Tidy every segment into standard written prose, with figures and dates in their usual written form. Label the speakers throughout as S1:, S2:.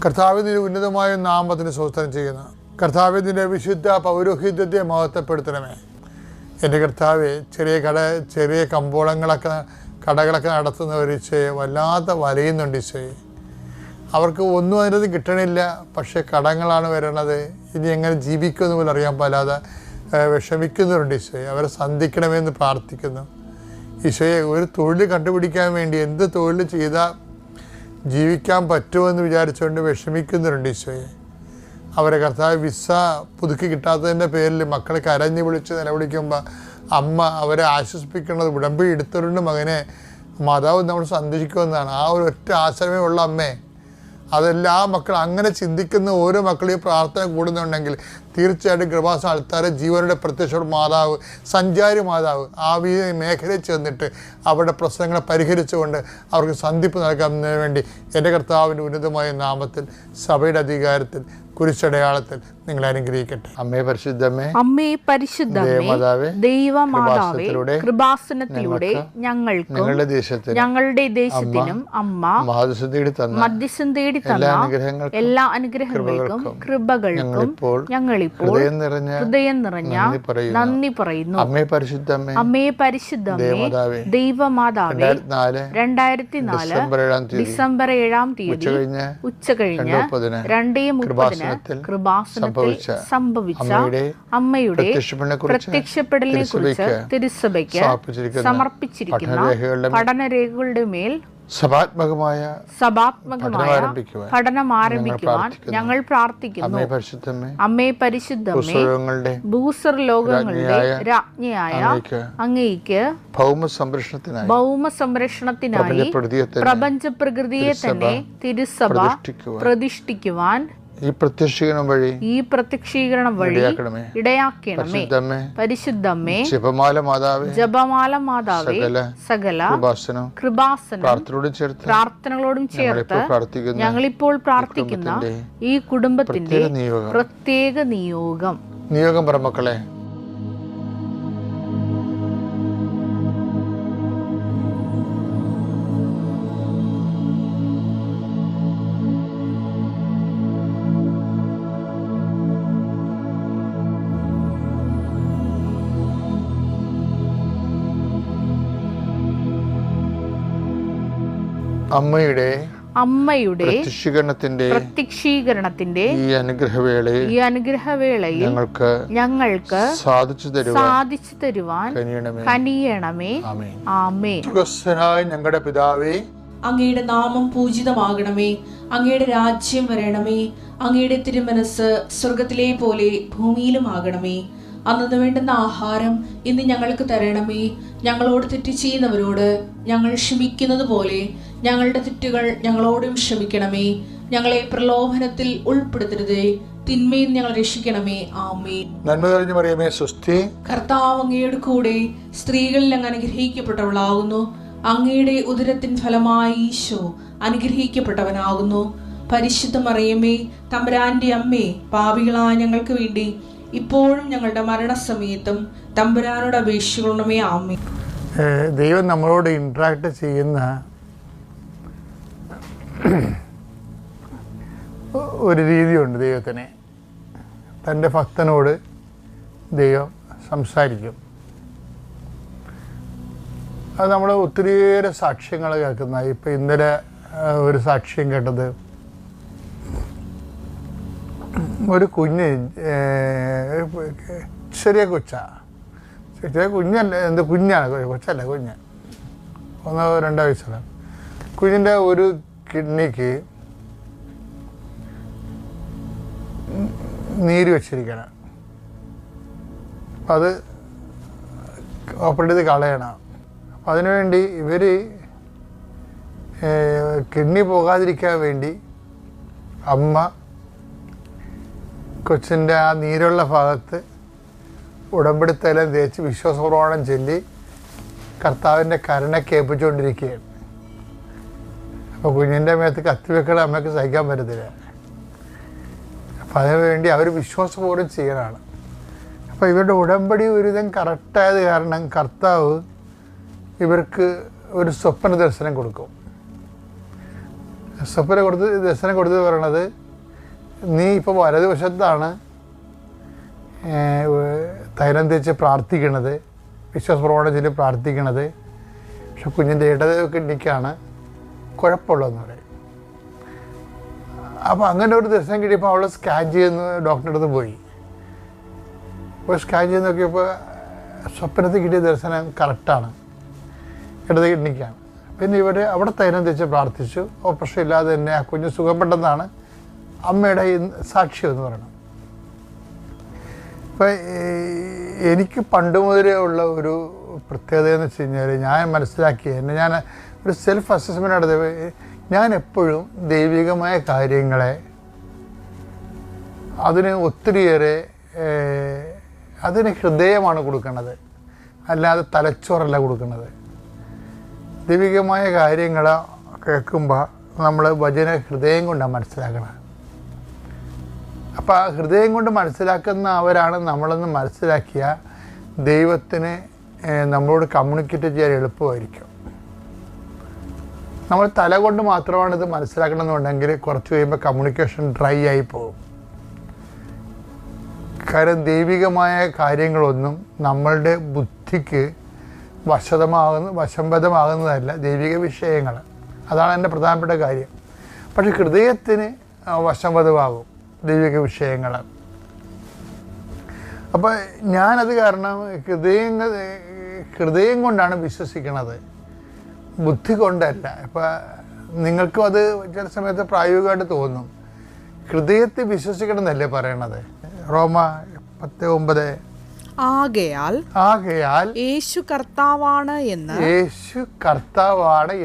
S1: കർത്താവിൻ്റെ ഉന്നതമായ നാമത്തിന് സ്തോത്രം ചെയ്യുന്നു. കർത്താവിൻ്റെ വിശുദ്ധ പൗരോഹിത്യത്തെ മഹത്വപ്പെടുത്തണമേ. എൻ്റെ കർത്താവെ, ചെറിയ കടകളൊക്കെ നടത്തുന്നവർ ഈശോയെ വല്ലാത്ത വലയുന്നുണ്ട് ഈശോയെ. അവർക്ക് ഒന്നും അതിനകത്ത് കിട്ടണില്ല, പക്ഷേ കടങ്ങളാണ് വരണത്. ഇനി എങ്ങനെ ജീവിക്കുമെന്ന് പോലും അറിയാൻ പാലാതെ വിഷമിക്കുന്നവരുണ്ട് ഈശോയെ. അവരെ സന്ധിക്കണമെന്ന് പ്രാർത്ഥിക്കുന്നു ഈശോയെ. ഒരു തൊഴിൽ കണ്ടുപിടിക്കാൻ വേണ്ടി എന്ത് തൊഴിൽ ചെയ്താൽ ജീവിക്കാൻ പറ്റുമെന്ന് വിചാരിച്ചുകൊണ്ട് വിഷമിക്കുന്നവരുണ്ട് ഈശോയെ. അവരെ കർത്താവ് വിസ പുതുക്കി കിട്ടാത്തതിൻ്റെ പേരിൽ മക്കൾ കരഞ്ഞു വിളിച്ച് നിലവിളിക്കുമ്പോൾ അമ്മ അവരെ ആശ്വസിപ്പിക്കുന്നത് ഉടമ്പടി എടുത്തവരുണ്ട് മകനെ മാതാവ് നമ്മൾ സന്ദർശിക്കുമെന്നാണ്. ആ ഒരു ഒറ്റ ആശ്രമേ ഉള്ള അമ്മേ. അതെല്ലാ മക്കൾ അങ്ങനെ ചിന്തിക്കുന്ന ഓരോ മക്കളും ഈ പ്രാർത്ഥന കൂടുന്നുണ്ടെങ്കിൽ തീർച്ചയായിട്ടും കൃപാസന ആൾക്കാരെ ജീവനുടെ പ്രത്യക്ഷ മാതാവ്, സഞ്ചാരി മാതാവ് ആ മേഖലയിൽ ചെന്നിട്ട് അവരുടെ പ്രശ്നങ്ങളെ പരിഹരിച്ചുകൊണ്ട് അവർക്ക് സന്ധിപ്പ് നൽകുന്നതിന് വേണ്ടി എൻ്റെ കർത്താവിൻ്റെ ഉന്നതമായ നാമത്തിൽ സഭയുടെ അധികാരത്തിൽ കുരിശടയാളത്തിൽ നിങ്ങളെ അനുഗ്രഹിക്കട്ടെ. അമ്മേ പരിശുദ്ധമേ,
S2: അമ്മേ പരിശുദ്ധമേ, ദൈവമാതാവേ, കൃപാസനത്തിലൂടെ ഞങ്ങൾക്കും ഞങ്ങളുടെ ദേശത്തിനും അമ്മ മധ്യസ്ഥം തേടി തന്ന എല്ലാ അനുഗ്രഹങ്ങൾക്കും കൃപകൾക്കും ഞങ്ങളിപ്പോൾ ഹൃദയം നിറഞ്ഞ നന്ദി പറയുന്നു.
S1: അമ്മേ പരിശുദ്ധമേ,
S2: അമ്മേ പരിശുദ്ധമേ, ദൈവമാതാവേ, 2004 ഡിസംബർ 7 തീയതി ഉച്ചകഴിഞ്ഞ് 2:30 കൃപാസനത്തിൽ സംഭവിച്ച അമ്മയുടെ പ്രത്യക്ഷപ്പെടലിനെ കുറിച്ച് തിരുസഭയ്ക്ക് സമർപ്പിച്ചിരിക്കുന്ന പഠനരേഖകളുടെ മേൽ സഭാത്മകമായ പഠനം ആരംഭിക്കുവാൻ ഞങ്ങൾ പ്രാർത്ഥിക്കുന്നു. അമ്മേ പരിശുദ്ധമേ, ഭൂസ്വർ ലോകങ്ങളുടെ രാജ്ഞിയായ അങ്ങേയ്ക്ക് ഭൗമ സംരക്ഷണത്തിനായി പ്രപഞ്ച പ്രകൃതിയെ തന്നെ തിരുസഭ പ്രതിഷ്ഠിക്കുവാൻ ഈ പ്രത്യക്ഷീകരണം വഴി ഇടയാക്കണമേ. പരിശുദ്ധമേ, ജപമാല മാതാവേ, സകല കൃപാസനം പ്രാർത്ഥനകളോടും ചേർത്ത് ഞങ്ങളിപ്പോൾ പ്രാർത്ഥിക്കുന്ന ഈ കുടുംബത്തിന്റെ പ്രത്യേക നിയോഗം
S1: പറമക്കളെ. അമ്മയുടെ പ്രത്യക്ഷീകരണത്തിന്റെ ഈ അനുഗ്രഹവേളയിൽ ഞങ്ങൾക്ക് സാധിച്ചു തരുവാൻ കനിയണമേ. ആമേൻ. ഞങ്ങളുടെ പിതാവേ,
S3: അങ്ങയുടെ നാമം പൂജിതമാകണമേ. അങ്ങയുടെ രാജ്യം വരണമേ. അങ്ങയുടെ തിരുമനസ് സ്വർഗത്തിലെ പോലെ ഭൂമിയിലും ആകണമേ. അന്നു വേണ്ടുന്ന ആഹാരം ഇന്ന് ഞങ്ങൾക്ക് തരണമേ. ഞങ്ങളോട് തെറ്റ് ചെയ്യുന്നവരോട് ഞങ്ങൾ ക്ഷമിക്കുന്നത് പോലെ ഞങ്ങളുടെ തെറ്റുകൾ ഞങ്ങളോടും ക്ഷമിക്കണമേ. ഞങ്ങളെ പ്രലോഭനത്തിൽ ഉൾപ്പെടുത്തരുതേ, തിന്മയിൽ ഞങ്ങൾ രക്ഷിക്കണമേ. ആമേൻ.
S1: നന്മ നിറഞ്ഞ മറിയമേ, സ്വസ്തി.
S3: കർത്താവ് അങ്ങയുടെ കൂടെ സ്ത്രീകളിൽ അങ്ങ് അനുഗ്രഹിക്കപ്പെട്ടവളാകുന്നു. അങ്ങയുടെ ഉദരത്തിൻ ഫലമായി ഈശോ അനുഗ്രഹിക്കപ്പെട്ടവനാകുന്നു. പരിശുദ്ധ മറിയമേ, തമ്പുരാന്റെ അമ്മേ, പാപികളായ ഞങ്ങൾക്ക് വേണ്ടി ഇപ്പോഴും ഞങ്ങളുടെ മരണസമയത്തും തമ്പുരാനോട് അപേക്ഷിക്കണമേ. ആമേൻ.
S1: ദൈവം നമ്മളോട് ഇൻട്രാക്ട് ചെയ്യുന്ന ഒരു രീതിയുണ്ട്. ദൈവത്തിന് തൻ്റെ ഭക്തനോട് ദൈവം സംസാരിക്കും. അത് നമ്മൾ ഒത്തിരിയേറെ സാക്ഷ്യങ്ങൾ കേൾക്കുന്ന. ഇപ്പം ഇന്നലെ ഒരു സാക്ഷ്യം കേട്ടത്, ഒരു കുഞ്ഞ്, ചെറിയ കുഞ്ഞല്ല, കുഞ്ഞാണ്, കൊച്ചല്ല, 1-2 വയസ്സുള്ള കുഞ്ഞിൻ്റെ ഒരു കിഡ്നിക്ക് നീര് വെച്ചിരിക്കണം. അപ്പം അത് ഓപ്പറേറ്റ് ചെയ്ത് കളയണം. അപ്പം അതിനുവേണ്ടി ഇവർ കിഡ്നി പോകാതിരിക്കാൻ വേണ്ടി അമ്മ കൊച്ചിൻ്റെ ആ നീരുള്ള ഭാഗത്ത് ഉടമ്പടിത്തലം തേച്ച് വിശ്വാസപ്രമാണം ചൊല്ലി കർത്താവിൻ്റെ കരുണയ്ക്ക് ഏൽപ്പിച്ചുകൊണ്ടിരിക്കുകയാണ്. അപ്പോൾ കുഞ്ഞിൻ്റെ മേത്ത് കത്തിവെക്കൽ അമ്മയ്ക്ക് സഹിക്കാൻ പറ്റത്തില്ല. അപ്പം അതിനുവേണ്ടി അവർ വിശ്വാസപൂർവ്വം ചെയ്യണമാണ്. അപ്പോൾ ഇവരുടെ ഉടമ്പടി ഒരുവിധം കറക്റ്റായത് കാരണം കർത്താവ് ഇവർക്ക് ഒരു സ്വപ്ന ദർശനം കൊടുക്കും. സ്വപ്നം കൊടുത്ത് ദർശനം കൊടുത്ത് പറയണത്, നീ ഇപ്പോൾ വലതുവശത്താണ് തൈലം തേച്ച് പ്രാർത്ഥിക്കണത്, വിശ്വാസപ്രമാണം ചൊല്ലി പ്രാർത്ഥിക്കണത്, പക്ഷെ കുഞ്ഞിൻ്റെ ഇടത് കിഡ്നിക്കാണ് കുഴപ്പമുള്ളതെന്ന് പറയും. അപ്പോൾ അങ്ങനെ ഒരു ദർശനം കിട്ടിയപ്പോൾ അവൾ സ്കാൻ ചെയ്യുന്ന ഡോക്ടറുടെ അടുത്ത് പോയി. അപ്പോൾ സ്കാൻ ചെയ്ത് നോക്കിയപ്പോൾ സ്വപ്നത്തിൽ കിട്ടിയ ദർശനം കറക്റ്റാണ്, ഇടത് കിഡ്നിക്കാണ്. പിന്നെ ഇവർ അവിടെ തൈലം തേച്ച് പ്രാർത്ഥിച്ചു. ഓപ്പറേഷൻ ഇല്ലാതെ തന്നെ ആ കുഞ്ഞ് സുഖപ്പെട്ടെന്നാണ് അമ്മയുടെ സാക്ഷ്യം എന്ന് പറയുന്നത്. ഇപ്പം എനിക്ക് പണ്ട് മുതലേ ഉള്ള ഒരു പ്രത്യേകത എന്ന് വെച്ച് കഴിഞ്ഞാൽ, ഞാൻ മനസ്സിലാക്കിയ എന്നെ ഞാൻ ഒരു സെൽഫ് അസസ്മെൻ്റ് നടത്തിയ, ഞാൻ എപ്പോഴും ദൈവികമായ കാര്യങ്ങളെ അതിന് ഒത്തിരിയേറെ അതിന് ഹൃദയമാണ് കൊടുക്കുന്നത്, അല്ലാതെ തലച്ചോറല്ല കൊടുക്കുന്നത്. ദൈവികമായ കാര്യങ്ങൾ കേൾക്കുമ്പോൾ നമ്മൾ വചന ഹൃദയം കൊണ്ടാണ് മനസ്സിലാക്കണം. അപ്പോൾ ആ ഹൃദയം കൊണ്ട് മനസ്സിലാക്കുന്ന അവരാണ് നമ്മളെന്ന് മനസ്സിലാക്കിയ ദൈവത്തിന് നമ്മളോട് കമ്മ്യൂണിക്കേറ്റ് ചെയ്യാൻ എളുപ്പമായിരിക്കും. നമ്മൾ തല കൊണ്ട് മാത്രമാണ് ഇത് മനസ്സിലാക്കണമെന്നുണ്ടെങ്കിൽ കുറച്ച് കഴിയുമ്പോൾ കമ്മ്യൂണിക്കേഷൻ ഡ്രൈ ആയി പോകും. കാര്യം ദൈവികമായ കാര്യങ്ങളൊന്നും നമ്മളുടെ ബുദ്ധിക്ക് വശംവദമാകുന്നതല്ല ദൈവിക വിഷയങ്ങൾ. അതാണ് എൻ്റെ പ്രധാനപ്പെട്ട കാര്യം. പക്ഷെ ഹൃദയത്തിന് വശംവദമാകും ദൈവിക വിഷയങ്ങൾ. അപ്പോൾ ഞാനത് കാരണം ഹൃദയം കൊണ്ടാണ് വിശ്വസിക്കുന്നത്, ബുദ്ധി കൊണ്ടല്ല. ഇപ്പം നിങ്ങൾക്കും അത് ചില സമയത്ത് പ്രായോഗികമായിട്ട് തോന്നും. ഹൃദയത്തെ വിശ്വസിക്കണമെന്നല്ലേ പറയണത്? റോമ 10:9.
S2: ആകയാൽ യേശു കർത്താവാണ്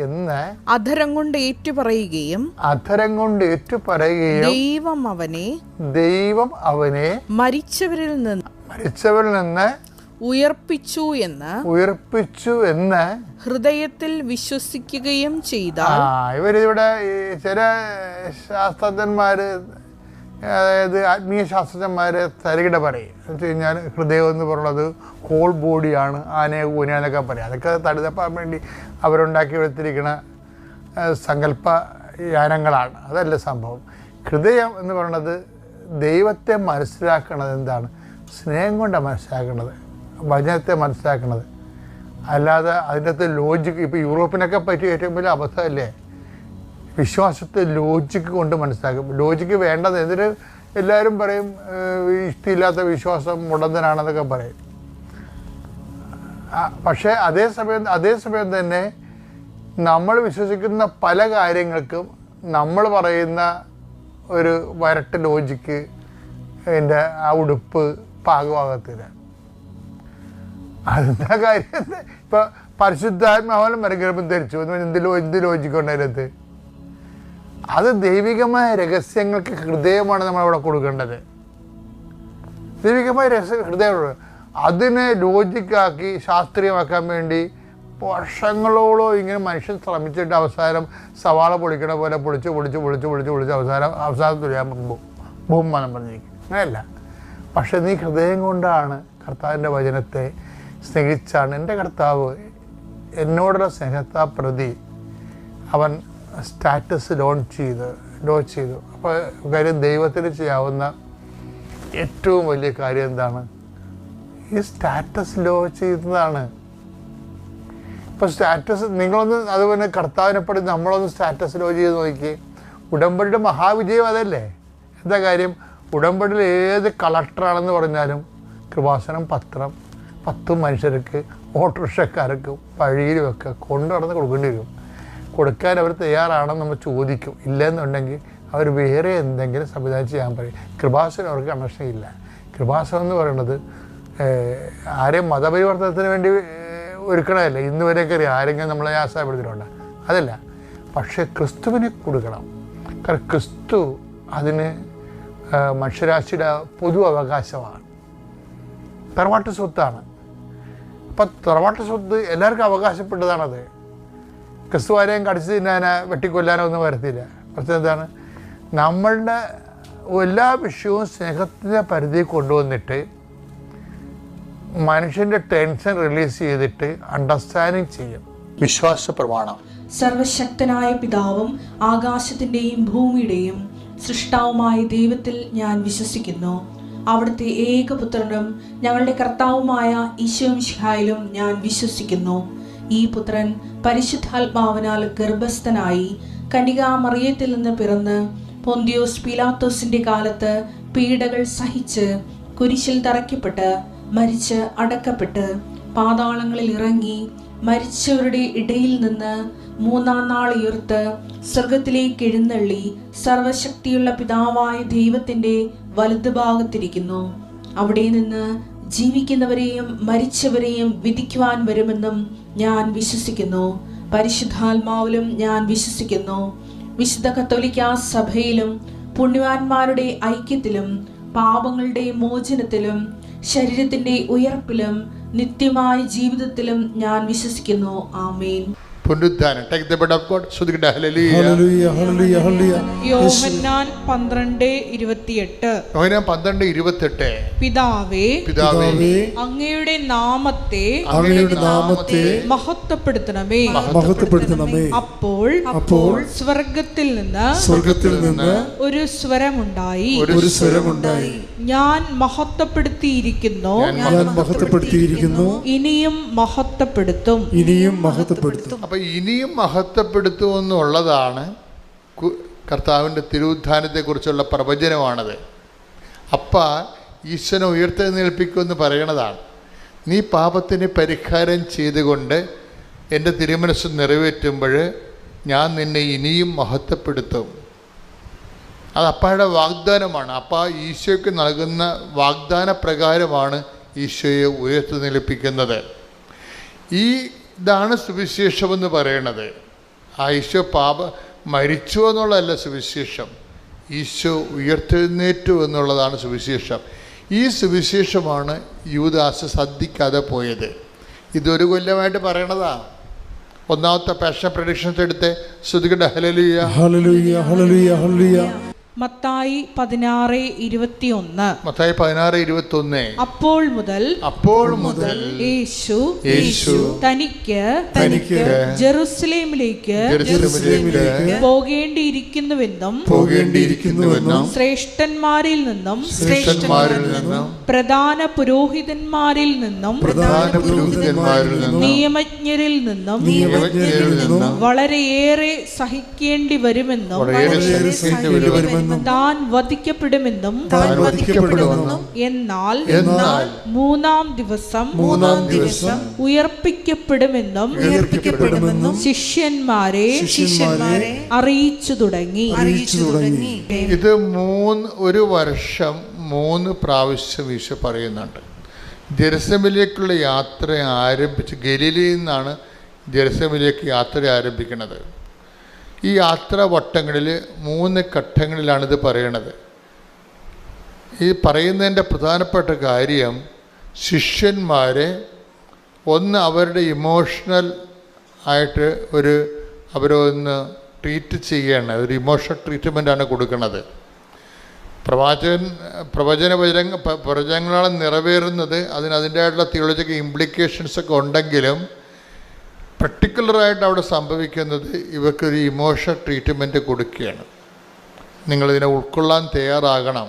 S2: എന്ന് അധരം കൊണ്ട് ഏറ്റുപറയുകയും
S1: ദൈവം അവനെ മരിച്ചവരിൽ നിന്ന്
S2: ഉയർപ്പിച്ചു എന്ന്
S1: ഹൃദയത്തിൽ
S2: വിശ്വസിക്കുകയും ചെയ്താൽ.
S1: ഇവരിവിടെ ചില ശാസ്ത്രജ്ഞന്മാര്, അതായത് ആത്മീയ ശാസ്ത്രജ്ഞന്മാരെ തരികിട പറയും. എന്ന് വെച്ച് കഴിഞ്ഞാൽ ഹൃദയം എന്ന് പറയുന്നത് ഹോൾ ബോഡിയാണ്, ആനയെ ഊനയെന്നൊക്കെ പറയും. അതൊക്കെ തടുതപ്പാൻ വേണ്ടി അവരുണ്ടാക്കി എടുത്തിരിക്കുന്ന സങ്കല്പ യാനങ്ങളാണ്. അതല്ല സംഭവം. ഹൃദയം എന്ന് പറയുന്നത് ദൈവത്തെ മനസ്സിലാക്കുന്നത് എന്താണ്? സ്നേഹം കൊണ്ടാണ് മനസ്സിലാക്കുന്നത്, വചനത്തെ മനസ്സിലാക്കുന്നത്. അല്ലാതെ അതിൻ്റെ അകത്ത് ലോജിക്ക്, ഇപ്പോൾ യൂറോപ്പിനൊക്കെ പറ്റി ഏറ്റവും വലിയ അബദ്ധമല്ലേ വിശ്വാസത്തെ ലോജിക്ക് കൊണ്ട് മനസ്സിലാക്കും. ലോജിക്ക് വേണ്ടത് എന്നിട്ട് എല്ലാവരും പറയും ഇഷ്ടമില്ലാത്ത വിശ്വാസം മുടന്തനാണെന്നൊക്കെ പറയും. പക്ഷേ അതേസമയം തന്നെ നമ്മൾ വിശ്വസിക്കുന്ന പല കാര്യങ്ങൾക്കും നമ്മൾ പറയുന്ന ഒരു വരട്ട് ലോജിക്ക് എൻ്റെ ആ ഉടുപ്പ് പാകമാകത്തില്ല. അതെന്താ കാര്യം? ഇപ്പം പരിശുദ്ധാത്മാവനും മരഗർഭം ധരിച്ചു എന്ത് ലോജിക്കുണ്ടതിനകത്ത്? അത് ദൈവികമായ രഹസ്യങ്ങൾക്ക് ഹൃദയമാണ് നമ്മളവിടെ കൊടുക്കേണ്ടത്. ദൈവികമായ ഹൃദയമുള്ള അതിനെ ലോജിക്കാക്കി ശാസ്ത്രീയമാക്കാൻ വേണ്ടി വർഷങ്ങളോളം ഇങ്ങനെ മനുഷ്യൻ ശ്രമിച്ചിട്ട് അവസാനം സവാള പൊളിക്കണ പോലെ പൊളിച്ച് അവസാനത്തിൽ ഭൂമനം പറഞ്ഞിരിക്കും. അങ്ങനെയല്ല. പക്ഷെ നീ ഹൃദയം കൊണ്ടാണ് കർത്താവിൻ്റെ വചനത്തെ സ്നേഹിച്ചാണ്. എൻ്റെ കർത്താവ് എന്നോടുള്ള സ്നേഹത്താ പ്രതി അവൻ സ്റ്റാറ്റസ് ലോഞ്ച് ചെയ്തു. അപ്പോൾ കാര്യം ദൈവത്തിന് ചെയ്യാവുന്ന ഏറ്റവും വലിയ കാര്യം എന്താണ്? ഈ സ്റ്റാറ്റസ് ലോ ചെയ്യുന്നതാണ്. ഇപ്പോൾ സ്റ്റാറ്റസ് നിങ്ങളൊന്ന് അതുപോലെ കർത്താവിനെപ്പടി നമ്മളൊന്ന് സ്റ്റാറ്റസ് ലോ ചെയ്ത് നോക്കി. ഉടമ്പടിയുടെ മഹാവിജയം അതല്ലേ? എന്താ കാര്യം? ഉടമ്പടിയിൽ ഏത് കളക്ടറാണെന്ന് പറഞ്ഞാലും കൃപാസനം പത്രം 10 മനുഷ്യർക്ക്, ഓട്ടോറിക്ഷക്കാർക്ക്, വഴിയിലുമൊക്കെ കൊണ്ടു നടന്ന് കൊടുക്കേണ്ടി വരും. കൊടുക്കാൻ അവർ തയ്യാറാണെന്ന് നമ്മൾ ചോദിക്കും. ഇല്ലെന്നുണ്ടെങ്കിൽ അവർ വേറെ എന്തെങ്കിലും സംവിധാനം ചെയ്യാൻ പറയും. കൃപാസനം അവർക്ക് കണക്ഷൻ ഇല്ല. കൃപാസനം എന്ന് പറയുന്നത് ആരെയും മതപരിവർത്തനത്തിന് വേണ്ടി ഒരുക്കണമല്ല. ഇന്ന് വരെയൊക്കെ അറിയാം ആരെങ്കിലും നമ്മളെ ആശയപ്പെടുത്തിയിട്ടുണ്ട്, അതല്ല. പക്ഷേ ക്രിസ്തുവിനെ കൊടുക്കണം. കാരണം ക്രിസ്തു അതിന് മനുഷ്യരാശിയുടെ പൊതു അവകാശമാണ്, തറവാട്ട് സ്വത്താണ്. അപ്പം തറവാട്ട് സ്വത്ത് എല്ലാവർക്കും അവകാശപ്പെട്ടതാണത്. ക്രിസ്തു ആരെയും കടിച്ചു തിന്നാനോ വെട്ടിക്കൊല്ലാനോ ഒന്നും വരത്തില്ല. പ്രശ്നം എന്താണ്? നമ്മളുടെ എല്ലാ വിഷയവും സ്നേഹത്തിൻ്റെ പരിധി കൊണ്ടുവന്നിട്ട് മനുഷ്യൻ്റെ ടെൻഷൻ റിലീസ് ചെയ്തിട്ട് അണ്ടർസ്റ്റാൻഡിങ് ചെയ്യും. വിശ്വാസ പ്രമാണം
S3: സർവശക്തനായ പിതാവും ആകാശത്തിൻ്റെയും ഭൂമിയുടെയും സൃഷ്ടാവുമായ ദൈവത്തിൽ ഞാൻ വിശ്വസിക്കുന്നു. അവിടുത്തെ ഏകപുത്രനും ഞങ്ങളുടെ കർത്താവുമായ ഈശോ മിശിഹായിലും ഞാൻ വിശ്വസിക്കുന്നു. ഈ പുത്രൻ പരിശുദ്ധാത്മാവിനാൽ ഗർഭസ്ഥനായി കന്യകാമറിയത്തിൽ നിന്ന് പിറന്ന് പൊന്തിയോസ് പീലാത്തോസിന്റെ കാലത്ത് പീഡകൾ സഹിച്ച് കുരിശിൽ തറയ്ക്കപ്പെട്ട് മരിച്ച് അടക്കപ്പെട്ട് പാതാളങ്ങളിൽ ഇറങ്ങി മരിച്ചവരുടെ ഇടയിൽ നിന്ന് മൂന്നാം നാൾ ഉയർത്ത് സ്വർഗത്തിലേക്ക് എഴുന്നള്ളി സർവശക്തിയുള്ള പിതാവായ ദൈവത്തിന്റെ വലതുഭാഗത്തിരിക്കുന്നു. അവിടെ നിന്ന് ജീവിക്കുന്നവരെയും മരിച്ചവരെയും വിധിക്കുവാൻ വരുമെന്നും ഞാൻ വിശ്വസിക്കുന്നു. പരിശുദ്ധാത്മാവിലും ഞാൻ വിശ്വസിക്കുന്നു. വിശുദ്ധ കത്തോലിക്കാ സഭയിലും പുണ്യവാന്മാരുടെ ഐക്യത്തിലും പാപങ്ങളുടെ മോചനത്തിലും ശരീരത്തിന്റെ ഉയർപ്പിലും നിത്യമായ ജീവിതത്തിലും ഞാൻ വിശ്വസിക്കുന്നു. ആമേൻ.
S1: പുനരുദ്ധാനം. Take the bread of God. ശ്രുതിക്കട്ടെ. ഹല്ലേലൂയ.
S4: ഹല്ലേലൂയ. ഹല്ലേലൂയ. ഹല്ലേലൂയ.
S2: യോഹന്നാൻ 12:28.
S1: യോഹന്നാൻ 12:28.
S2: പിതാവേ,
S1: പിതാവേ,
S2: അങ്ങയുടെ നാമത്തെ മഹത്വപ്പെടുത്തണമേ. അപ്പോൾ സ്വർഗത്തിൽ നിന്ന് ഒരു സ്വരമുണ്ടായി. ഞാൻ മഹത്വപ്പെടുത്തിയിരിക്കുന്നു, ഇനിയും മഹത്വപ്പെടുത്തും.
S1: അപ്പൊ ഇനിയും മഹത്വപ്പെടുത്തുമെന്നുള്ളതാണ് കർത്താവിൻ്റെ തിരുവുത്ഥാനത്തെ കുറിച്ചുള്ള പ്രവചനമാണത്. അപ്പ ഈശ്വരനെ ഉയർത്തെഴുന്നേൽപ്പിക്കുമെന്ന് പറയണതാണ്. നീ പാപത്തിന് പരിഹാരം ചെയ്തുകൊണ്ട് എൻ്റെ തിരുമനസ് നിറവേറ്റുമ്പോൾ ഞാൻ നിന്നെ ഇനിയും മഹത്വപ്പെടുത്തും. അത് അപ്പായുടെ വാഗ്ദാനമാണ്. അപ്പ ഈശോയ്ക്ക് നൽകുന്ന വാഗ്ദാന പ്രകാരമാണ് ഈശോയെ ഉയർത്തെഴുന്നേൽപ്പിക്കുന്നത്. ഇതാണ് സുവിശേഷമെന്ന് പറയണത്. ആ ഈശോ മരിച്ചു എന്നുള്ളതല്ല സുവിശേഷം, ഈശോ ഉയർത്തെഴുന്നേറ്റു എന്നുള്ളതാണ് സുവിശേഷം. ഈ സുവിശേഷമാണ് യൂദാസ് ശ്രദ്ധിക്കാതെ പോയത്. ഇതൊരു കൊല്ലമായിട്ട് പറയണതാ. ഒന്നാമത്തെ പാഷൻ പ്രഡിക്ഷൻസ് എടുത്ത് ശ്രുതിക്കട്ടെ. ഹല്ലേലൂയ.
S4: ഹല്ലേലൂയ. ഹല്ലേലൂയ. ഹല്ലേലൂയ.
S2: മത്തായി 16:21.
S1: മത്തായി 16:21.
S2: അപ്പോൾ മുതൽ യേശു തനിക്ക് ജെറുസലേമിലേക്ക് പോകേണ്ടിയിരിക്കുന്നുവെന്നും ശ്രേഷ്ഠന്മാരിൽ നിന്നും പ്രധാന പുരോഹിതന്മാരിൽ നിന്നും നിയമജ്ഞരിൽ നിന്നും വളരെയേറെ സഹിക്കേണ്ടി വരുമെന്നും താൻ വധിക്കപ്പെടുമെന്നും എന്നാൽ മൂന്നാം ദിവസം ഉയർപ്പിക്കപ്പെടുമെന്നും ശിഷ്യന്മാരെ അറിയിച്ചു തുടങ്ങി.
S1: ഇത് ഒരു വർഷം 3 പ്രാവശ്യം ഈശോ പറയുന്നുണ്ട്. ജെറുസലേമിലേക്കുള്ള യാത്ര ആരംഭിച്ച് ഗലീലയിൽ നിന്നാണ് ജെറുസലേമിലേക്ക് യാത്ര ആരംഭിക്കുന്നത്. ഈ യാത്രാ വട്ടങ്ങളിൽ 3 ഘട്ടങ്ങളിലാണിത് പറയണത്. ഈ പറയുന്നതിൻ്റെ പ്രധാനപ്പെട്ട കാര്യം ശിഷ്യന്മാരെ അവരുടെ ഇമോഷണൽ ആയിട്ട് അവരൊന്ന് ട്രീറ്റ് ചെയ്യാണ്. ഒരു ഇമോഷണൽ ട്രീറ്റ്മെൻറ്റാണ് കൊടുക്കുന്നത്. പ്രവചനങ്ങളാണ് നിറവേറുന്നത്. അതിൻ്റെതായിട്ടുള്ള തിയോളജിക്കൽ ഇംപ്ലിക്കേഷൻസൊക്കെ ഉണ്ടെങ്കിലും പർട്ടിക്കുലറായിട്ട് അവിടെ സംഭവിക്കുന്നത് ഇവർക്കൊരു ഇമോഷണൽ ട്രീറ്റ്മെൻറ്റ് കൊടുക്കുകയാണ്. നിങ്ങളിതിനെ ഉൾക്കൊള്ളാൻ തയ്യാറാകണം.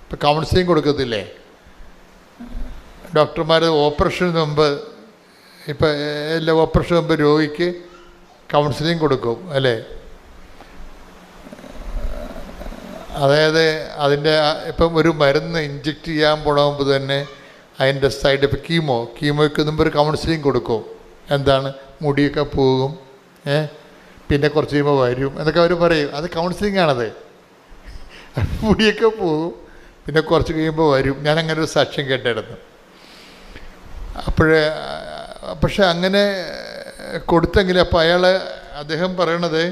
S1: ഇപ്പോൾ കൗൺസിലിംഗ് കൊടുക്കത്തില്ലേ ഡോക്ടർമാർ? ഓപ്പറേഷന് മുമ്പ് ഓപ്പറേഷന് മുമ്പ് രോഗിക്ക് കൗൺസിലിംഗ് കൊടുക്കും അല്ലേ? അതായത് അതിൻ്റെ ഇപ്പം ഒരു മരുന്ന് ഇഞ്ചെക്റ്റ് ചെയ്യാൻ പോണമുമ്പ് തന്നെ അതിൻ്റെ സൈഡ് എഫക്ട് കീമോയ്ക്ക് മുമ്പ് ഒരു കൗൺസിലിംഗ് കൊടുക്കും. എന്താണ്? മുടിയൊക്കെ പോകും, പിന്നെ കുറച്ച് കഴിയുമ്പോൾ വരും എന്നൊക്കെ അവർ പറയും. അത് കൗൺസിലിംഗ് ആണത്. മുടിയൊക്കെ പോകും, പിന്നെ കുറച്ച് കഴിയുമ്പോൾ വരും. ഞാനങ്ങനെ ഒരു സാക്ഷ്യം കേട്ടായിരുന്നു. പക്ഷെ അങ്ങനെ കൊടുത്തെങ്കിലും അപ്പോൾ അദ്ദേഹം പറയണത്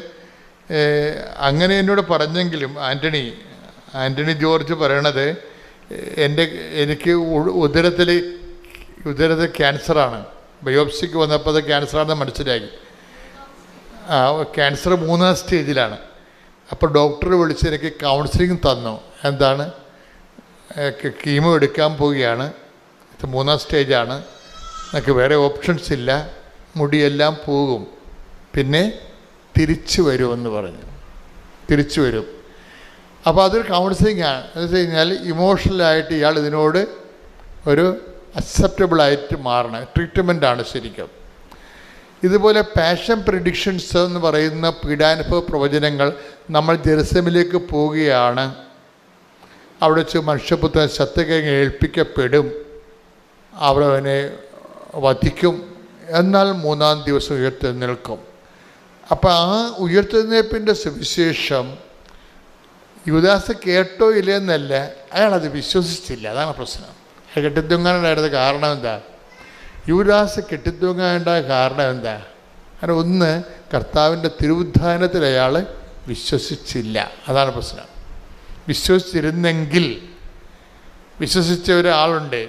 S1: അങ്ങനെ എന്നോട് പറഞ്ഞെങ്കിലും ആൻ്റണി ജോർജ് പറയണത് എനിക്ക് ഉദരത്തിൽ ക്യാൻസറാണ്. ബയോപ്സിക്ക് വന്നപ്പോൾ അത് ക്യാൻസറാണെന്ന് മനസ്സിലാക്കി. ക്യാൻസർ 3ാം സ്റ്റേജിലാണ്. അപ്പോൾ ഡോക്ടർ വിളിച്ച് എനിക്ക് കൗൺസിലിംഗ് തന്നു. എന്താണ്? കീമോ എടുക്കാൻ പോവുകയാണ്, ഇത് 3ാം സ്റ്റേജാണ്, എനിക്ക് വേറെ ഓപ്ഷൻസ് ഇല്ല, മുടിയെല്ലാം പോകും, പിന്നെ തിരിച്ചു വരുമെന്ന് പറഞ്ഞു. തിരിച്ചു വരും. അപ്പോൾ അതൊരു കൗൺസിലിംഗ് ആണ്. എന്ന് വെച്ച് കഴിഞ്ഞാൽ ഇമോഷണലായിട്ട് ഇയാൾ ഇതിനോട് ഒരു അക്സെപ്റ്റബിളായിട്ട് മാറണം. ട്രീറ്റ്മെൻറ്റാണ് ശരിക്കും. ഇതുപോലെ പാഷൻ പ്രിഡിക്ഷൻസ് എന്ന് പറയുന്ന പീഡാനുഭവ പ്രവചനങ്ങൾ, നമ്മൾ ജെറുസലേമിലേക്ക് പോവുകയാണ്, അവിടെ വെച്ച് മനുഷ്യപുത്രൻ സത്യകന്യകയെ ഏൽപ്പിക്കപ്പെടും, അവർ അവനെ വധിക്കും, എന്നാൽ 3-ാം ദിവസം ഉയർത്തെഴുന്നേൽക്കും. അപ്പോൾ ആ ഉയർത്തെഴുന്നേൽപ്പിൻ്റെ സുവിശേഷം യൂദാസ് കേട്ടോ ഇല്ലെന്നല്ല, അയാളത് വിശ്വസിച്ചില്ല. അതാണ് പ്രശ്നം. അയാൾ കെട്ടിത്തൂങ്ങാനുണ്ടായിരുന്ന കാരണം എന്താ? യൂദാസ് കെട്ടിത്തൂങ്ങാനുണ്ടായ കാരണം എന്താ? കാരണം ഒന്ന്, കർത്താവിൻ്റെ തിരുവുദ്ധാനത്തിൽ അയാൾ വിശ്വസിച്ചില്ല. അതാണ് പ്രശ്നം. വിശ്വസിച്ചിരുന്നെങ്കിൽ, വിശ്വസിച്ച ഒരാളുണ്ട്,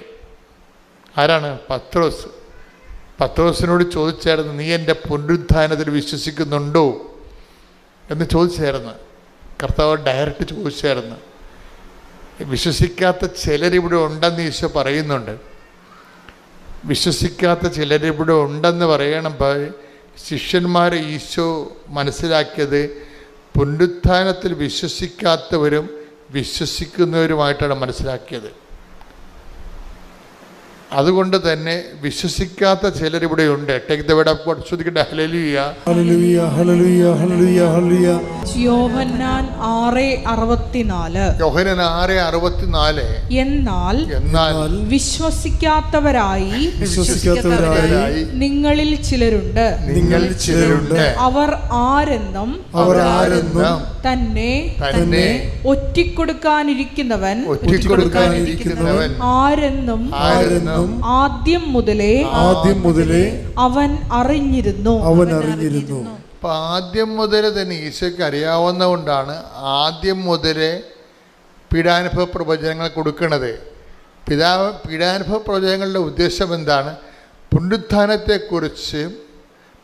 S1: ആരാണ്? പത്രോസ്. പത്രോസിനോട് ചോദിച്ചായിരുന്നു, നീ എൻ്റെ പുനരുദ്ധാനത്തിൽ വിശ്വസിക്കുന്നുണ്ടോ എന്ന് ചോദിച്ചായിരുന്നു. കർത്താവ് ഡയറക്റ്റ് ചോദിച്ചായിരുന്നു. വിശ്വസിക്കാത്ത ചിലരിവിടെ ഉണ്ടെന്ന് ഈശോ പറയുന്നുണ്ട്. വിശ്വസിക്കാത്ത ചിലരിവിടെ ഉണ്ടെന്ന് പറയണപ്പോൾ ശിഷ്യന്മാർ ഈശോ മനസ്സിലാക്കിയത് പുനരുത്ഥാനത്തിൽ വിശ്വസിക്കാത്തവരും വിശ്വസിക്കുന്നവരുമായിട്ടാണ് മനസ്സിലാക്കിയത്. അതുകൊണ്ട് തന്നെ വിശ്വസിക്കാത്ത ചിലരിവിടെയുണ്ട്. Take the word of God. ശ്രദ്ധിക്കട്ടെ. ഹല്ലേലൂയ,
S4: ഹല്ലേലൂയ, ഹല്ലേലൂയ, ഹല്ലേലൂയ, ഹല്ലേലൂയ.
S2: യോഹന്നാൻ 6:64.
S1: യോഹന്നാൻ 6:64.
S2: എന്നാൽ വിശ്വസിക്കാത്തവരായി നിങ്ങളിൽ ചിലരുണ്ട്. അവർ ആരെന്നും തന്നെ ഒറ്റിക്കൊടുക്കാനിരിക്കുന്നവൻ ആരെന്നും ആദ്യം മുതലേ അവൻ അറിഞ്ഞിരുന്നു.
S1: അപ്പൊ ആദ്യം മുതലേ തന്നെ ഈശോയ്ക്ക് അറിയാവുന്നതുകൊണ്ടാണ് ആദ്യം മുതലേ പീഡാനുഭവ പ്രവചനങ്ങൾ കൊടുക്കുന്നത്. പീഡാനുഭവ പ്രവചനങ്ങളുടെ ഉദ്ദേശം എന്താണ്? പുനരുത്ഥാനത്തെക്കുറിച്ച്,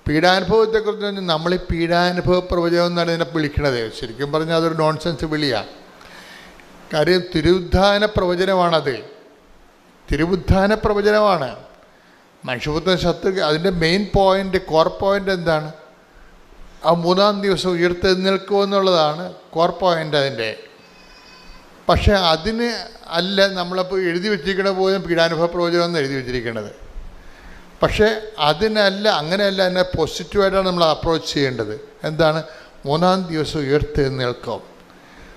S1: പീഡാനുഭവത്തെക്കുറിച്ച് നമ്മൾ ഈ പീഡാനുഭവ പ്രവചനം എന്നാണ് ഇതിനെ വിളിക്കുന്നത്. ശരിക്കും പറഞ്ഞാൽ അതൊരു നോൺസെൻസ് വിളിയാണ്. കാര്യം തിരുവുദ്ധാന പ്രവചനമാണത്. തിരുവുദ്ധാന പ്രവചനമാണ്. മനുഷ്യപുത്രൻ അതിൻ്റെ മെയിൻ പോയിൻ്റ്, കോർ പോയിൻ്റ് എന്താണ്? ആ 3-ാം ദിവസം ഉയർത്തെഴുന്നേൽക്കുമെന്നുള്ളതാണ് കോർ പോയിൻ്റ് അതിൻ്റെ. പക്ഷേ അതിന് അല്ല നമ്മളപ്പോൾ എഴുതി വെച്ചിരിക്കണ പോലും പീഡാനുഭവ പ്രവചനം എന്ന് എഴുതി വെച്ചിരിക്കുന്നത്. പക്ഷേ അതിനല്ല, അങ്ങനെയല്ല, അതിനെ പോസിറ്റീവായിട്ടാണ് നമ്മൾ അപ്രോച്ച് ചെയ്യേണ്ടത്. എന്താണ്? 3-ാം ദിവസം ഉയർത്തെഴുന്നേൽക്കും.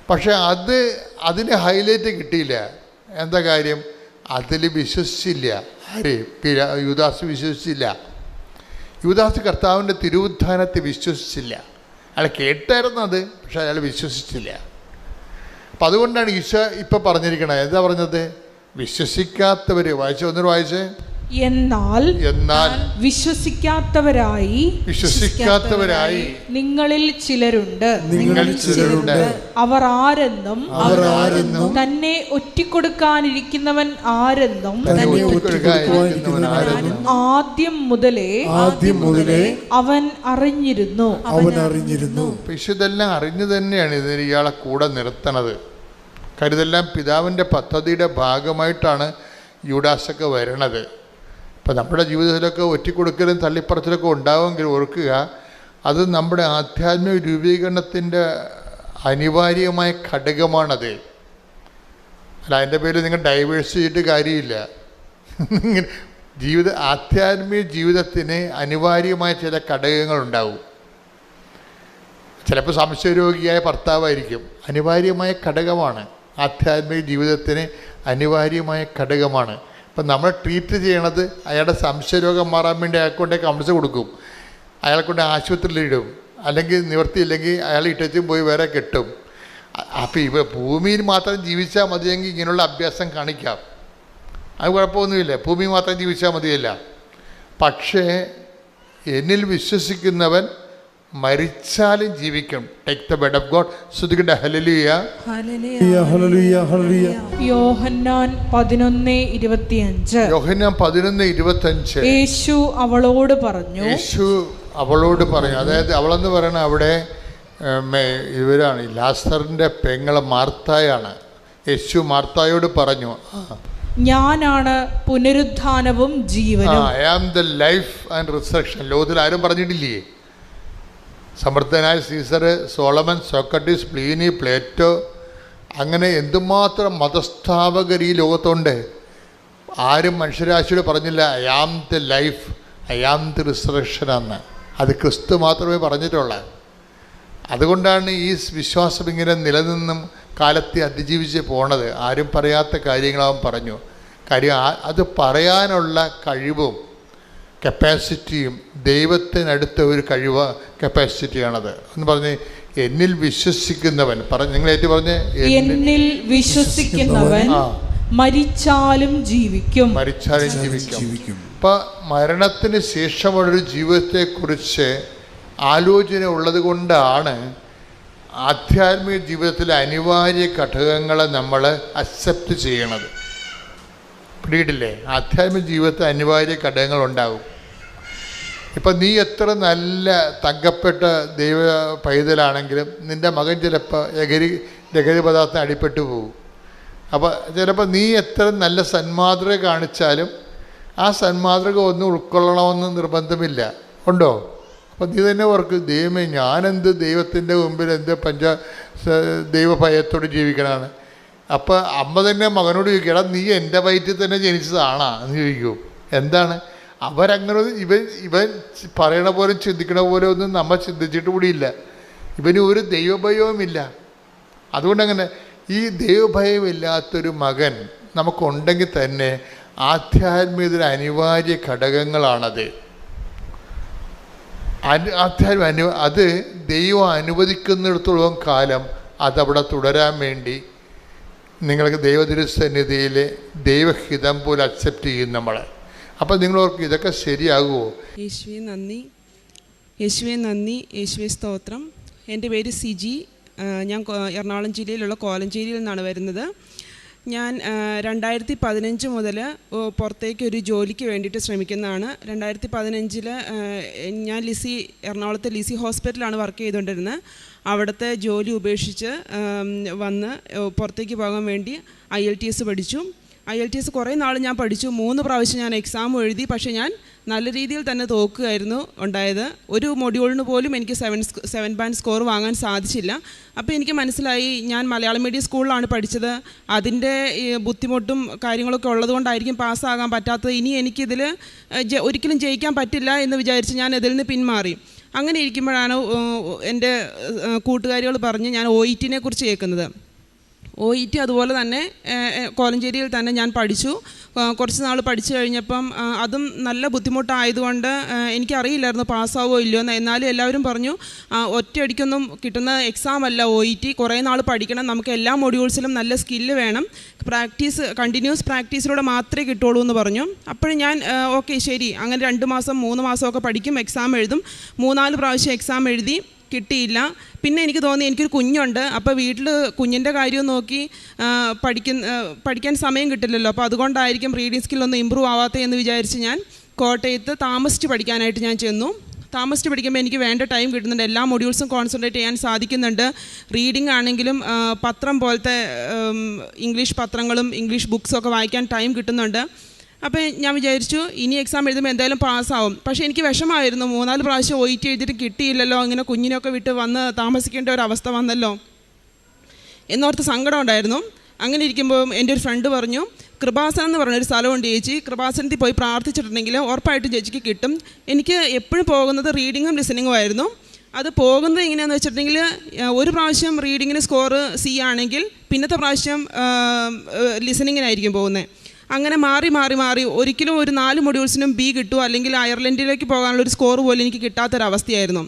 S1: പക്ഷേ അതിന് ഹൈലൈറ്റ് കിട്ടിയില്ല. എന്താ കാര്യം? അതിൽ വിശ്വസിച്ചില്ല. ആര്? യൂദാസ് വിശ്വസിച്ചില്ല. യൂദാസ് കർത്താവിൻ്റെ തിരുവുദ്ധാനത്തെ വിശ്വസിച്ചില്ല. അയാൾ കേട്ടായിരുന്നു അത്, പക്ഷെ അയാൾ വിശ്വസിച്ചില്ല. അപ്പം അതുകൊണ്ടാണ് ഈശോ ഇപ്പം പറഞ്ഞിരിക്കണത്. എന്താ പറഞ്ഞത്? വിശ്വസിക്കാത്തവർ. ഒന്നൊരു വായിച്ചേ.
S2: എന്നാൽ വിശ്വസിക്കാത്തവരായി നിങ്ങളിൽ ചിലരുണ്ട്. അവർ ആരെന്നും തന്നെ ഒറ്റിക്കൊടുക്കാനിരിക്കുന്നവൻ ആരെന്നും ആദ്യം മുതലേ അവൻ അറിഞ്ഞിരുന്നു.
S1: ഇതെല്ലാം അറിഞ്ഞു തന്നെയാണ് ഇതിന് ഇയാളെ കൂടെ നിർത്തണത്. കരുതെല്ലാം പിതാവിൻ്റെ പദ്ധതിയുടെ ഭാഗമായിട്ടാണ് യൂദാസൊക്കെ വരണത്. ഇപ്പം നമ്മുടെ ജീവിതത്തിലൊക്കെ ഒറ്റിക്കൊടുക്കലും തള്ളിപ്പറച്ചിലൊക്കെ ഉണ്ടാവുമെങ്കിൽ ഓർക്കുക, അത് നമ്മുടെ ആധ്യാത്മിക രൂപീകരണത്തിൻ്റെ അനിവാര്യമായ ഘടകമാണത്. അല്ല, അതിൻ്റെ പേരിൽ നിങ്ങൾ ഡൈവേഴ്സ് ചെയ്തിട്ട് കാര്യമില്ല. ആധ്യാത്മിക ജീവിതത്തിന് അനിവാര്യമായ ചില ഘടകങ്ങളുണ്ടാവും. ചിലപ്പോൾ സംശയരോഗിയായ ഭർത്താവായിരിക്കും. അനിവാര്യമായ ഘടകമാണ്. ആധ്യാത്മിക ജീവിതത്തിന് അനിവാര്യമായ ഘടകമാണ്. അപ്പം നമ്മൾ ട്രീറ്റ് ചെയ്യണത് അയാളുടെ സംശയരോഗം മാറാൻ വേണ്ടി അയാൾക്കൊണ്ട് കൗൺസിൽ കൊടുക്കും, അയാൾക്കൊണ്ട് ആശുപത്രിയിലിടും, അല്ലെങ്കിൽ നിവർത്തിയില്ലെങ്കിൽ അയാൾ ഇട്ടും പോയി വേറെ കെട്ടും. അപ്പോൾ ഭൂമിയിൽ മാത്രം ജീവിച്ചാൽ മതിയെങ്കിൽ ഇങ്ങനെയുള്ള അഭ്യാസം കാണിക്കാം, അത് കുഴപ്പമൊന്നുമില്ല. ഭൂമി മാത്രം ജീവിച്ചാൽ മതിയല്ല. പക്ഷേ എന്നിൽ വിശ്വസിക്കുന്നവൻ മരിച്ചാലും ജീവിക്കും. Take the word of God. ശ്രദ്ധിക്കട്ടെ. ഹല്ലേലൂയ,
S4: ഹല്ലേലൂയ, ഹല്ലേലൂയ.
S2: യോഹന്നാൻ 11:25.
S1: യോഹന്നാൻ 11:25.
S2: യേശു അവളോട് പറഞ്ഞു. അതായത് അവളെന്ന് പറയണ അവിടെ ഇവരാണ്, ലാസറിൻ്റെ പെങ്ങളെ മാർത്തായാണ്. യേശു മാർത്തായോട് പറഞ്ഞു, ഞാനാണ് പുനരുദ്ധാനവും ജീവനും.
S1: I am the life and resurrection. ലോകത്തിൽ ആരും പറഞ്ഞിട്ടില്ലേ?
S2: സമർത്ഥനായ Caesar, Solomon, Socrates, Pliny, Plato, അങ്ങനെ എന്തുമാത്രം മതസ്ഥാപകർ ഈ ലോകത്തുണ്ട്. ആരും മനുഷ്യരാശിയോട് പറഞ്ഞില്ല I am the life, I am the resurrection എന്ന്. അത് ക്രിസ്തു മാത്രമേ പറഞ്ഞിട്ടുള്ളൂ. അതുകൊണ്ടാണ് ഈ വിശ്വാസം ഇങ്ങനെ നിലനിന്നും കാലത്തെ അതിജീവിച്ച് പോണത്. ആരും പറയാത്ത കാര്യങ്ങളാവും പറഞ്ഞു. കാര്യം അത് പറയാനുള്ള കഴിവും കപ്പാസിറ്റിയും ദൈവത്തിനടുത്ത ഒരു കഴിവ് കപ്പാസിറ്റിയാണത് എന്ന് പറഞ്ഞ് എന്നിൽ വിശ്വസിക്കുന്നവൻ നിങ്ങളേറ്റ് പറഞ്ഞ്
S3: എന്നിൽ വിശ്വസിക്കുന്നവൻ മരിച്ചാലും ജീവിക്കും.
S2: അപ്പം മരണത്തിന് ശേഷമുള്ളൊരു ജീവിതത്തെക്കുറിച്ച് ആലോചന ഉള്ളത് കൊണ്ടാണ് ആധ്യാത്മിക ജീവിതത്തിലെ അനിവാര്യ ഘടകങ്ങളെ നമ്മൾ അക്സെപ്റ്റ് ചെയ്യണത്. പിടിയിട്ടില്ലേ? ആധ്യാത്മിക ജീവിതത്തിൽ അനിവാര്യ ഘടകങ്ങളുണ്ടാകും. ഇപ്പം നീ എത്ര നല്ല തങ്കപ്പെട്ട ദൈവ പൈതലാണെങ്കിലും നിൻ്റെ മകൻ ചിലപ്പോൾ ലഹരി പദാർത്ഥം അടിപ്പെട്ടു പോകും. അപ്പോൾ ചിലപ്പോൾ നീ എത്ര നല്ല സന്മാതൃക കാണിച്ചാലും ആ സന്മാതൃക ഒന്നും ഉൾക്കൊള്ളണമെന്ന് നിർബന്ധമില്ല. ഉണ്ടോ? അപ്പോൾ നീ തന്നെ ഓർക്ക്, ദൈവമേ ഞാനെന്ത് ദൈവത്തിൻ്റെ മുമ്പിൽ എന്ത് ദൈവഭയത്തോട് ജീവിക്കണമാണ്. അപ്പോൾ അമ്മ തന്നെ മകനോട് ചോദിക്കും, എടാ നീ എൻ്റെ വയറ്റിൽ തന്നെ ജനിച്ചതാണാ എന്ന് ചോദിക്കും. എന്താണ് അവരങ്ങനെ ഇവൻ പറയണ പോലെ ചിന്തിക്കണ പോലെ ഒന്നും നമ്മൾ ചിന്തിച്ചിട്ട് കൂടിയില്ല. ഇവന് ഒരു ദൈവഭയവുമില്ല. അതുകൊണ്ടങ്ങനെ ഈ ദൈവഭയമില്ലാത്തൊരു മകൻ നമുക്കുണ്ടെങ്കിൽ തന്നെ ആധ്യാത്മികതയുടെ അനിവാര്യ ഘടകങ്ങളാണത്. അത് ദൈവം അനുവദിക്കുന്നിടത്തോളം കാലം അതവിടെ തുടരാൻ വേണ്ടി നിങ്ങൾക്ക് ദൈവതിരുസന്നിധിയിലെ ദൈവഹിതം പോലെ അക്സെപ്റ്റ് ചെയ്യും നമ്മൾ. അപ്പം നിങ്ങളോർക്ക് ഇതൊക്കെ ശരിയാകുമോ?
S5: യേശുവേ നന്ദി, യേശുവേ നന്ദി, യേശുവേ സ്തോത്രം. എൻ്റെ പേര് സിജി. ഞാൻ എറണാകുളം ജില്ലയിലുള്ള കോലഞ്ചേരിയിൽ നിന്നാണ് വരുന്നത്. ഞാൻ 2015 മുതൽ പുറത്തേക്ക് ഒരു ജോലിക്ക് വേണ്ടിയിട്ട് ശ്രമിക്കുന്നതാണ്. 2015 ഞാൻ എറണാകുളത്തെ ലിസി ഹോസ്പിറ്റലാണ് വർക്ക് ചെയ്തുകൊണ്ടിരുന്നത്. അവിടുത്തെ ജോലി ഉപേക്ഷിച്ച് വന്ന് പുറത്തേക്ക് പോകാൻ വേണ്ടി IELTS പഠിച്ചു. IELTS കുറേ നാൾ ഞാൻ പഠിച്ചു. 3 പ്രാവശ്യം ഞാൻ എക്സാം എഴുതി. പക്ഷേ ഞാൻ നല്ല രീതിയിൽ തന്നെ തോക്കുകയായിരുന്നു ഉണ്ടായത്. ഒരു മൊഡ്യൂളിന് പോലും എനിക്ക് 7 ബാൻഡ് സ്കോർ വാങ്ങാൻ സാധിച്ചില്ല. അപ്പോൾ എനിക്ക് മനസ്സിലായി ഞാൻ മലയാളം മീഡിയം സ്കൂളിലാണ് പഠിച്ചത്. അതിൻ്റെ ബുദ്ധിമുട്ടും കാര്യങ്ങളൊക്കെ ഉള്ളതുകൊണ്ടായിരിക്കും പാസ്സാകാൻ പറ്റാത്തത്. ഇനി എനിക്കിതിൽ ഒരിക്കലും ജയിക്കാൻ പറ്റില്ല എന്ന് വിചാരിച്ച് ഞാൻ ഇതിൽ നിന്ന് പിന്മാറി. അങ്ങനെ ഇരിക്കുമ്പോഴാണ് എൻ്റെ കൂട്ടുകാരികൾ പറഞ്ഞ് ഞാൻ OET കുറിച്ച് കേൾക്കുന്നത്. OET അതുപോലെ തന്നെ കോലഞ്ചേരിയിൽ തന്നെ ഞാൻ പഠിച്ചു. കുറച്ച് നാൾ പഠിച്ചു കഴിഞ്ഞപ്പം അതും നല്ല ബുദ്ധിമുട്ടായതുകൊണ്ട് എനിക്കറിയില്ലായിരുന്നു പാസ്സാവോ ഇല്ലയോ എന്ന്. എന്നാലും എല്ലാവരും പറഞ്ഞു ഒറ്റയടിക്കൊന്നും കിട്ടുന്ന എക്സാം അല്ല OET, കുറേ നാൾ പഠിക്കണം, നമുക്ക് എല്ലാ മൊഡ്യൂൾസിലും നല്ല സ്കില്ല് വേണം, കണ്ടിന്യൂസ് പ്രാക്ടീസിലൂടെ മാത്രമേ കിട്ടുള്ളൂ എന്ന് പറഞ്ഞു. അപ്പോഴും ഞാൻ ഓക്കെ ശരി, അങ്ങനെ 2 മാസം 3 മാസമൊക്കെ പഠിക്കും, എക്സാം എഴുതും. 3-4 പ്രാവശ്യം എക്സാം എഴുതി, കിട്ടിയില്ല. പിന്നെ എനിക്ക് തോന്നി എനിക്കൊരു കുഞ്ഞുണ്ട്, അപ്പോൾ വീട്ടിൽ കുഞ്ഞിൻ്റെ കാര്യം നോക്കി പഠിക്കാൻ സമയം കിട്ടില്ലല്ലോ, അപ്പോൾ അതുകൊണ്ടായിരിക്കും റീഡിങ് സ്കില്ലൊന്നും ഇമ്പ്രൂവ് ആവാത്തതെന്ന് വിചാരിച്ച് ഞാൻ കോട്ടയത്ത് താമസിച്ച് പഠിക്കാനായിട്ട് ഞാൻ ചെന്നു. താമസിച്ച് പഠിക്കുമ്പോൾ എനിക്ക് വേണ്ട ടൈം കിട്ടുന്നുണ്ട്, എല്ലാ മൊഡ്യൂൾസും കോൺസെൻട്രേറ്റ് ചെയ്യാൻ സാധിക്കുന്നുണ്ട്. റീഡിംഗ് ആണെങ്കിലും പത്രം പോലത്തെ ഇംഗ്ലീഷ് പത്രങ്ങളും ഇംഗ്ലീഷ് ബുക്സും ഒക്കെ വായിക്കാൻ ടൈം കിട്ടുന്നുണ്ട്. അപ്പോൾ ഞാൻ വിചാരിച്ചു ഇനി എക്സാം എഴുതുമ്പോൾ എന്തായാലും പാസ്സാവും. പക്ഷേ എനിക്ക് വിഷമമായിരുന്നു, 3-4 പ്രാവശ്യം OET എഴുതിയിട്ട് കിട്ടിയില്ലല്ലോ, അങ്ങനെ കുഞ്ഞിനൊക്കെ വിട്ട് വന്ന് താമസിക്കേണ്ട ഒരു അവസ്ഥ വന്നല്ലോ എന്നോർത്ത് സങ്കടം ഉണ്ടായിരുന്നു. അങ്ങനെ ഇരിക്കുമ്പോൾ എൻ്റെ ഒരു ഫ്രണ്ട് പറഞ്ഞു, കൃപാസനം എന്ന് പറഞ്ഞൊരു സ്ഥലമുണ്ട് ചേച്ചി, കൃപാസനത്തിൽ പോയി പ്രാർത്ഥിച്ചിട്ടുണ്ടെങ്കിൽ ഉറപ്പായിട്ടും ചേച്ചിക്ക് കിട്ടും. എനിക്ക് എപ്പോഴും പോകുന്നത് റീഡിങ്ങും ലിസണിങ്ങും ആയിരുന്നു. അത് പോകുന്നത് എങ്ങനെയാണെന്ന് വെച്ചിട്ടുണ്ടെങ്കിൽ ഒരു പ്രാവശ്യം റീഡിങ്ങിന് സ്കോർ C ആണെങ്കിൽ പിന്നത്തെ പ്രാവശ്യം ലിസണിങ്ങിനായിരിക്കും പോകുന്നത്. അങ്ങനെ മാറി മാറി മാറി ഒരിക്കലും ഒരു 4 മൊഡ്യൂൾസിനും B കിട്ടുമോ, അല്ലെങ്കിൽ അയർലൻഡിലേക്ക് പോകാനുള്ളൊരു സ്കോർ പോലും എനിക്ക് കിട്ടാത്തൊരവസ്ഥയായിരുന്നു.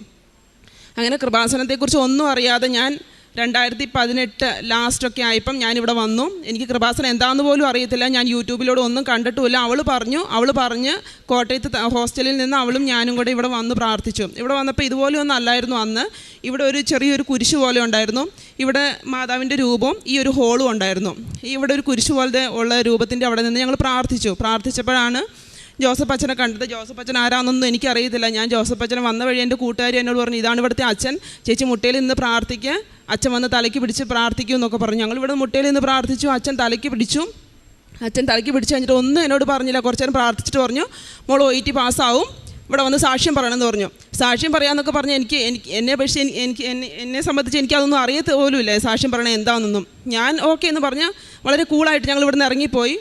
S5: അങ്ങനെ കൃപാസനത്തെക്കുറിച്ച് ഒന്നും അറിയാതെ ഞാൻ 2018 ലാസ്റ്റൊക്കെ ആയപ്പം ഞാനിവിടെ വന്നു. എനിക്ക് കൃപാസനം എന്താണെന്ന് പോലും അറിയത്തില്ല, ഞാൻ യൂട്യൂബിലൂടെ ഒന്നും കണ്ടിട്ടുമില്ല. അവൾ പറഞ്ഞ് കോട്ടയത്ത് ഹോസ്റ്റലിൽ നിന്ന് അവളും ഞാനും കൂടെ ഇവിടെ വന്ന് പ്രാർത്ഥിച്ചു. ഇവിടെ വന്നപ്പോൾ ഇതുപോലെ ഒന്നും അല്ലായിരുന്നു അന്ന്. ഇവിടെ ഒരു ചെറിയൊരു കുരിശ് പോലെ ഉണ്ടായിരുന്നു, ഇവിടെ മാതാവിൻ്റെ രൂപവും ഈ ഒരു ഹോളും ഉണ്ടായിരുന്നു. ഇവിടെ ഒരു കുരിശ് പോലത്തെ ഉള്ള രൂപത്തിൻ്റെ അവിടെ നിന്ന് ഞങ്ങൾ പ്രാർത്ഥിച്ചപ്പോഴാണ് ജോസഫ് അച്ഛനെ കണ്ടത്. ജോസഫ് അച്ഛൻ ആരാണെന്നൊന്നും എനിക്കറിയത്തില്ല. ഞാൻ ജോസഫ് അച്ഛനെ വന്ന വഴി എൻ്റെ കൂട്ടുകാരി എന്നോട് പറഞ്ഞു, ഇതാണ് ഇവിടുത്തെ അച്ഛൻ, ചേച്ചി മുട്ടയിൽ നിന്ന് പ്രാർത്ഥിക്കുക, അച്ഛൻ വന്ന് തലയ്ക്ക് പിടിച്ച് പ്രാർത്ഥിക്കും എന്നൊക്കെ പറഞ്ഞു. ഞങ്ങളിവിടെ മുട്ടയിൽ നിന്ന് പ്രാർത്ഥിച്ചു, അച്ഛൻ തലയ്ക്ക് പിടിച്ചു. അച്ഛൻ തലയ്ക്ക് പിടിച്ച് കഴിഞ്ഞിട്ട് ഒന്നും എന്നോട് പറഞ്ഞില്ല. കുറച്ച് നേരം പ്രാർത്ഥിച്ചിട്ട് പറഞ്ഞു, മോൾ OET പാസ്സാവും, ഇവിടെ വന്ന് സാക്ഷ്യം പറയണമെന്ന് പറഞ്ഞു. സാക്ഷ്യം പറയാമെന്നൊക്കെ പറഞ്ഞ് എന്നെ സംബന്ധിച്ച് എനിക്കതൊന്നും അറിയത്ത് പോലുമില്ല, സാക്ഷ്യം പറയണത് എന്താണെന്നൊന്നും. ഞാൻ ഓക്കെ എന്ന് പറഞ്ഞാൽ വളരെ കൂളായിട്ട് ഞങ്ങൾ ഇവിടുന്ന് ഇറങ്ങിപ്പോയി.